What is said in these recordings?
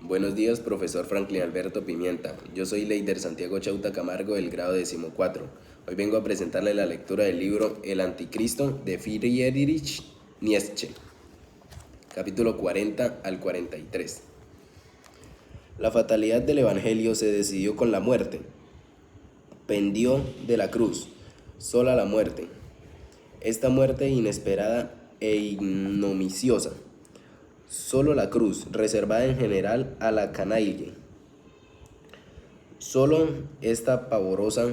Buenos días, profesor Franklin Alberto Pimienta. Yo soy Leider Santiago Chauta Camargo del grado 14. Hoy vengo a presentarle la lectura del libro El Anticristo de Friedrich Nietzsche, capítulo 40 al 43. La fatalidad del Evangelio se decidió con la muerte. Pendió de la cruz, sola la muerte. Esta muerte inesperada e ignominiosa. Solo la cruz, reservada en general a la canaille. Solo esta pavorosa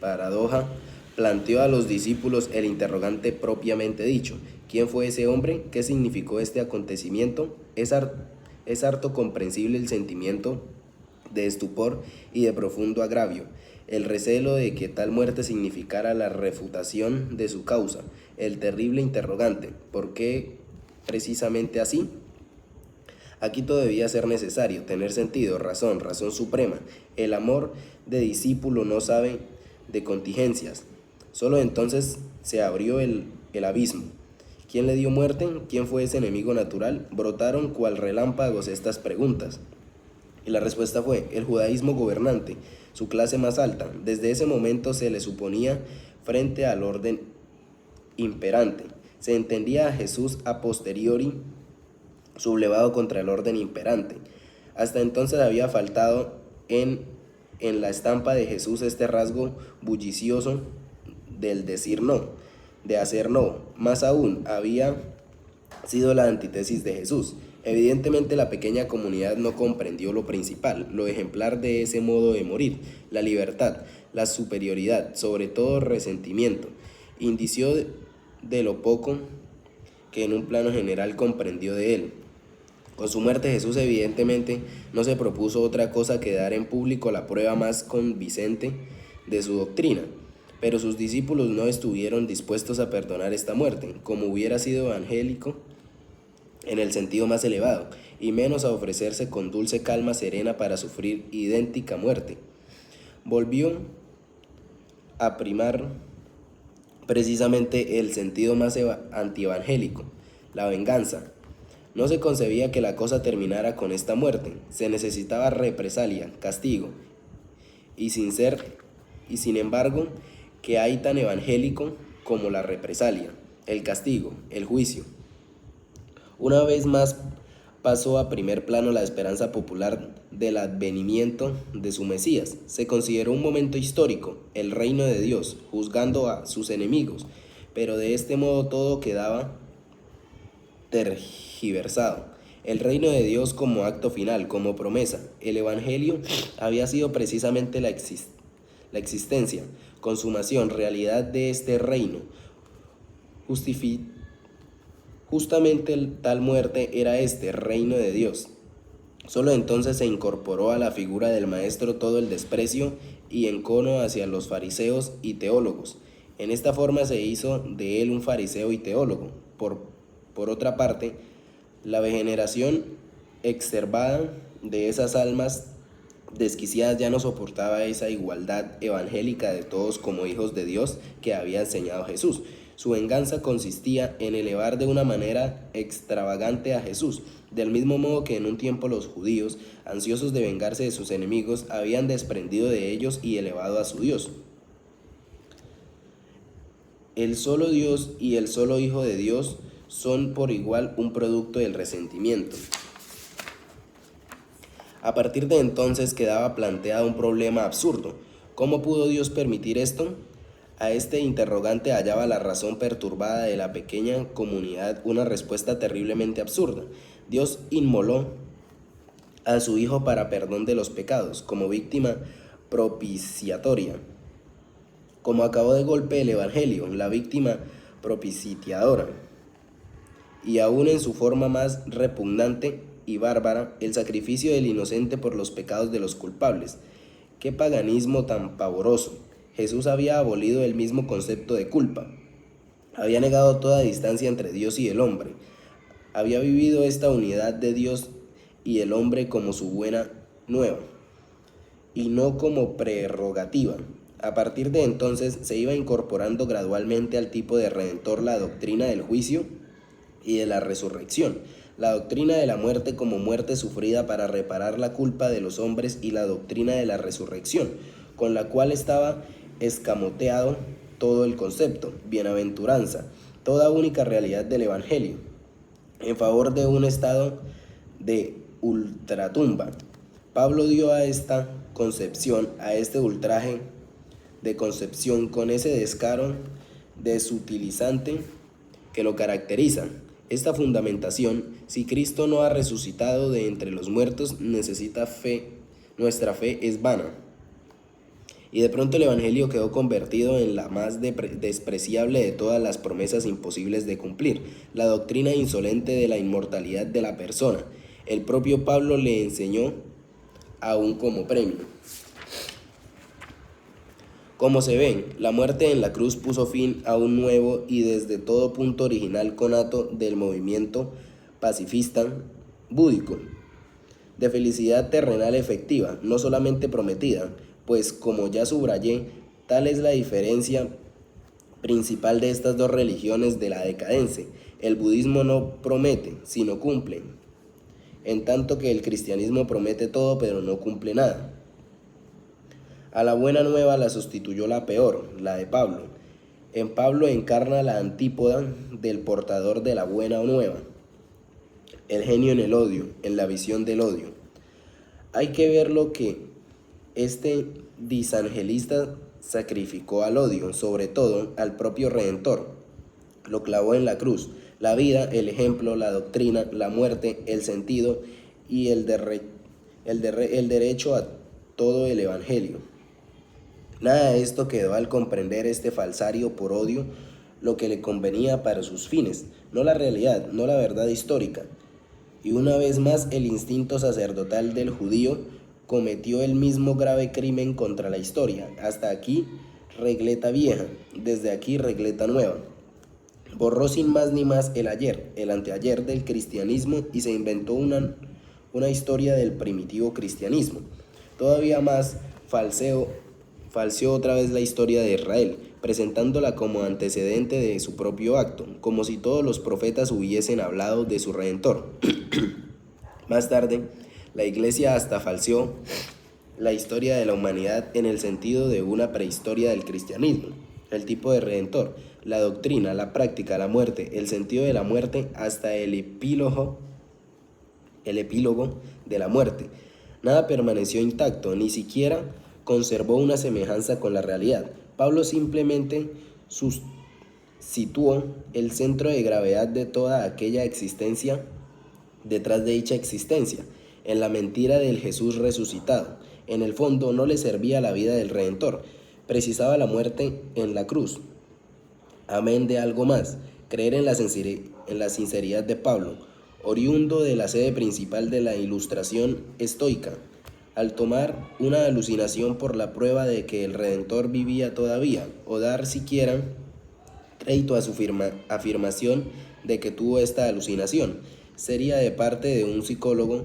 paradoja planteó a los discípulos el interrogante propiamente dicho. ¿Quién fue ese hombre? ¿Qué significó este acontecimiento? Es harto comprensible el sentimiento de estupor y de profundo agravio, el recelo de que tal muerte significara la refutación de su causa, el terrible interrogante, ¿por qué precisamente así? Aquí todo debía ser necesario, tener sentido, razón suprema. El amor de discípulo no sabe de contingencias. Solo entonces se abrió el abismo. ¿Quién le dio muerte? ¿Quién fue ese enemigo natural? Brotaron cual relámpagos estas preguntas. Y la respuesta fue, el judaísmo gobernante, su clase más alta. Desde ese momento se le suponía frente al orden imperante. Se entendía a Jesús a posteriori sublevado contra el orden imperante. Hasta entonces había faltado en la estampa de Jesús este rasgo bullicioso del decir no, de hacer no. Más aún, había sido la antítesis de Jesús. Evidentemente la pequeña comunidad no comprendió lo principal, lo ejemplar de ese modo de morir, la libertad, la superioridad, sobre todo resentimiento, indicio de lo poco que en un plano general comprendió de él. Con su muerte Jesús evidentemente no se propuso otra cosa que dar en público la prueba más convincente de su doctrina, pero sus discípulos no estuvieron dispuestos a perdonar esta muerte, como hubiera sido evangélico en el sentido más elevado, y menos a ofrecerse con dulce calma serena para sufrir idéntica muerte. Volvió a primar precisamente el sentido más antievangélico, la venganza. No se concebía que la cosa terminara con esta muerte, se necesitaba represalia, castigo, y sin embargo, que hay tan evangélico como la represalia, el castigo, el juicio. Una vez más pasó a primer plano la esperanza popular del advenimiento de su Mesías. Se consideró un momento histórico, el reino de Dios, juzgando a sus enemigos, pero de este modo todo quedaba tergiversado. El reino de Dios como acto final, como promesa. El Evangelio había sido precisamente la existencia, consumación, realidad de este reino. Justamente tal muerte era este reino de Dios. Solo entonces se incorporó a la figura del Maestro todo el desprecio y encono hacia los fariseos y teólogos. En esta forma se hizo de él un fariseo y teólogo. Por otra parte, la degeneración exacerbada de esas almas desquiciadas ya no soportaba esa igualdad evangélica de todos como hijos de Dios que había enseñado Jesús. Su venganza consistía en elevar de una manera extravagante a Jesús, del mismo modo que en un tiempo los judíos, ansiosos de vengarse de sus enemigos, habían desprendido de ellos y elevado a su Dios. El solo Dios y el solo Hijo de Dios son por igual un producto del resentimiento. A partir de entonces quedaba planteado un problema absurdo. ¿Cómo pudo Dios permitir esto? A este interrogante hallaba la razón perturbada de la pequeña comunidad una respuesta terriblemente absurda. Dios inmoló a su Hijo para perdón de los pecados, como víctima propiciatoria. Como acabó de golpe el Evangelio, la víctima propiciadora. Y aún en su forma más repugnante y bárbara, el sacrificio del inocente por los pecados de los culpables. ¡Qué paganismo tan pavoroso! Jesús había abolido el mismo concepto de culpa. Había negado toda distancia entre Dios y el hombre. Había vivido esta unidad de Dios y el hombre como su buena nueva, y no como prerrogativa. A partir de entonces se iba incorporando gradualmente al tipo de redentor la doctrina del juicio y de la resurrección. la doctrina de la muerte como muerte sufrida para reparar la culpa de los hombres y la doctrina de la resurrección, con la cual estaba escamoteado todo el concepto, bienaventuranza, toda única realidad del Evangelio, en favor de un estado de ultratumba. Pablo dio a esta concepción, a este ultraje de concepción, con ese descaro desutilizante que lo caracteriza. Esta fundamentación, si Cristo no ha resucitado de entre los muertos, necesita fe, nuestra fe es vana. Y de pronto el Evangelio quedó convertido en la más despreciable de todas las promesas imposibles de cumplir, la doctrina insolente de la inmortalidad de la persona. El propio Pablo le enseñó aún como premio. Como se ve, la muerte en la cruz puso fin a un nuevo y desde todo punto original conato del movimiento pacifista búdico, de felicidad terrenal efectiva, no solamente prometida, pues como ya subrayé, tal es la diferencia principal de estas dos religiones de la decadencia. El budismo no promete, sino cumple, en tanto que el cristianismo promete todo pero no cumple nada. A la buena nueva la sustituyó la peor, la de Pablo. En Pablo encarna la antípoda del portador de la buena nueva, el genio en el odio, en la visión del odio. Hay que ver lo que este disangelista sacrificó al odio, sobre todo al propio Redentor. Lo clavó en la cruz, la vida, el ejemplo, la doctrina, la muerte, el sentido y el derecho a todo el Evangelio. Nada de esto quedó al comprender este falsario por odio lo que le convenía para sus fines, no la realidad, no la verdad histórica. Y una vez más el instinto sacerdotal del judío cometió el mismo grave crimen contra la historia. Hasta aquí regleta vieja, desde aquí regleta nueva. Borró sin más ni más el ayer, el anteayer del cristianismo y se inventó una historia del primitivo cristianismo. Todavía más falseó otra vez la historia de Israel, presentándola como antecedente de su propio acto, como si todos los profetas hubiesen hablado de su Redentor. Más tarde, la Iglesia hasta falseó la historia de la humanidad en el sentido de una prehistoria del cristianismo, el tipo de Redentor, la doctrina, la práctica, la muerte, el sentido de la muerte, hasta el epílogo de la muerte. Nada permaneció intacto, ni siquiera conservó una semejanza con la realidad. Pablo simplemente situó el centro de gravedad de toda aquella existencia detrás de dicha existencia, en la mentira del Jesús resucitado. En el fondo no le servía la vida del Redentor, precisaba la muerte en la cruz. Amén de algo más, creer en la sinceridad de Pablo, oriundo de la sede principal de la Ilustración estoica, al tomar una alucinación por la prueba de que el Redentor vivía todavía, o dar siquiera crédito a su afirmación de que tuvo esta alucinación, sería de parte de un psicólogo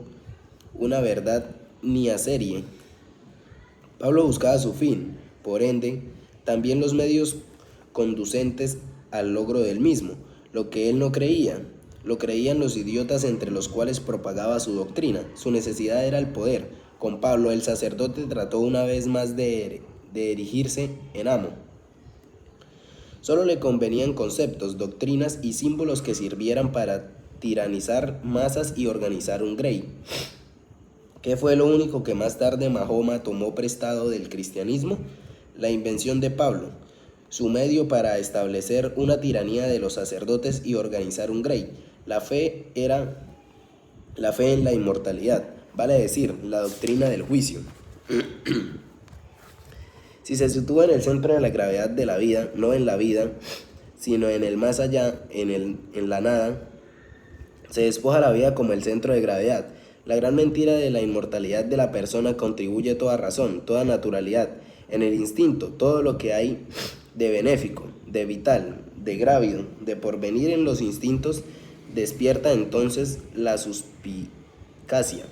una verdad ni a serie. Pablo buscaba su fin, por ende, también los medios conducentes al logro del mismo, lo que él no creía. Lo creían los idiotas entre los cuales propagaba su doctrina. Su necesidad era el poder. Con Pablo, el sacerdote trató una vez más de erigirse en amo. Solo le convenían conceptos, doctrinas y símbolos que sirvieran para tiranizar masas y organizar un grey, que fue lo único que más tarde Mahoma tomó prestado del cristianismo, la invención de Pablo, su medio para establecer una tiranía de los sacerdotes y organizar un grey. La fe en la inmortalidad, vale decir, la doctrina del juicio. Si se sitúa en el centro de la gravedad de la vida, no en la vida, sino en el más allá, en la nada, se despoja la vida como el centro de gravedad. La gran mentira de la inmortalidad de la persona contribuye toda razón, toda naturalidad, en el instinto, todo lo que hay de benéfico, de vital, de grávido, de porvenir en los instintos, despierta entonces la suspicacia.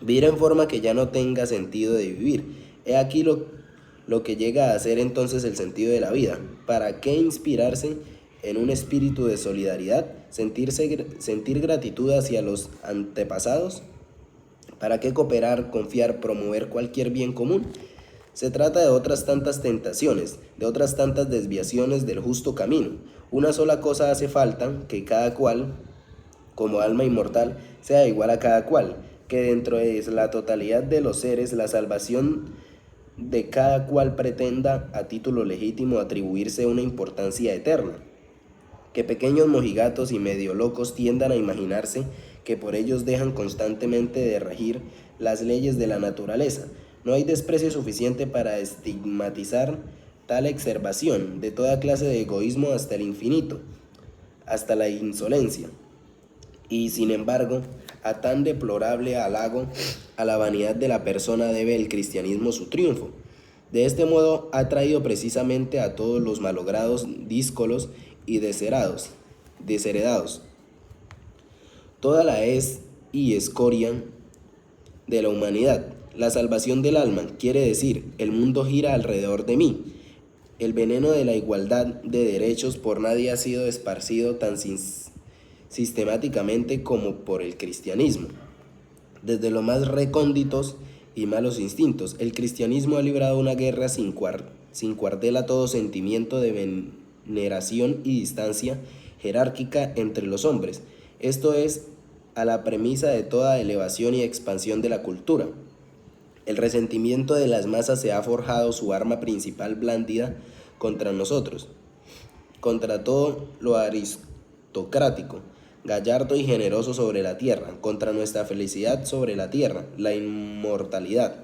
Vivir en forma que ya no tenga sentido de vivir. He aquí lo que llega a ser entonces el sentido de la vida. ¿Para qué inspirarse en un espíritu de solidaridad, sentir gratitud hacia los antepasados. ¿Para qué cooperar, confiar, promover cualquier bien común? Se trata de otras tantas tentaciones, de otras tantas desviaciones del justo camino. Una sola cosa hace falta, que cada cual, como alma inmortal, sea igual a cada cual, que dentro de la totalidad de los seres, la salvación de cada cual pretenda a título legítimo atribuirse una importancia eterna. Que pequeños mojigatos y medio locos tiendan a imaginarse que por ellos dejan constantemente de regir las leyes de la naturaleza. No hay desprecio suficiente para estigmatizar tal exacerbación de toda clase de egoísmo hasta el infinito, hasta la insolencia. Y sin embargo, a tan deplorable halago a la vanidad de la persona debe el cristianismo su triunfo. De este modo ha traído precisamente a todos los malogrados, díscolos y desheredados, toda la hez y escoria de la humanidad. La salvación del alma, quiere decir, el mundo gira alrededor de mí. El veneno de la igualdad de derechos por nadie ha sido esparcido tan sistemáticamente como por el cristianismo. Desde los más recónditos y malos instintos, el cristianismo ha librado una guerra sin cuartel a todo sentimiento de veneración y distancia jerárquica entre los hombres. Esto es a la premisa de toda elevación y expansión de la cultura. El resentimiento de las masas se ha forjado su arma principal blandida contra nosotros, contra todo lo aristocrático, gallardo y generoso sobre la tierra, contra nuestra felicidad sobre la tierra, la inmortalidad,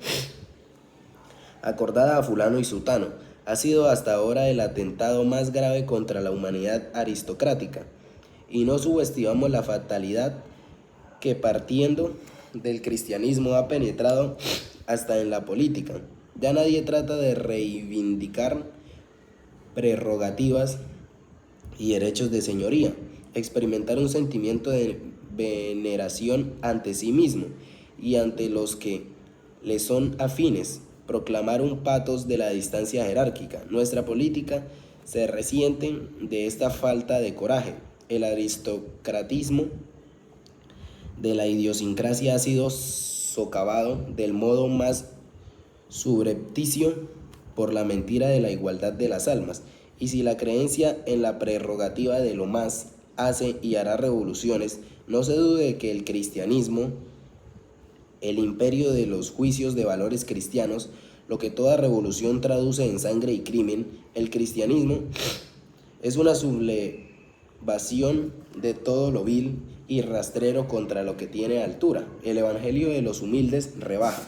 acordada a fulano y sutano, ha sido hasta ahora el atentado más grave contra la humanidad aristocrática, y no subestimamos la fatalidad que partiendo del cristianismo ha penetrado hasta en la política. Ya nadie trata de reivindicar prerrogativas y derechos de señoría, experimentar un sentimiento de veneración ante sí mismo y ante los que le son afines, proclamar un patos de la distancia jerárquica. Nuestra política se resiente de esta falta de coraje. El aristocratismo de la idiosincrasia ha sido socavado del modo más subrepticio por la mentira de la igualdad de las almas, y si la creencia en la prerrogativa de lo más hace y hará revoluciones, no se dude de que el cristianismo, el imperio de los juicios de valores cristianos, lo que toda revolución traduce en sangre y crimen, el cristianismo es una sublevación de todo lo vil y rastrero contra lo que tiene altura. El evangelio de los humildes rebaja.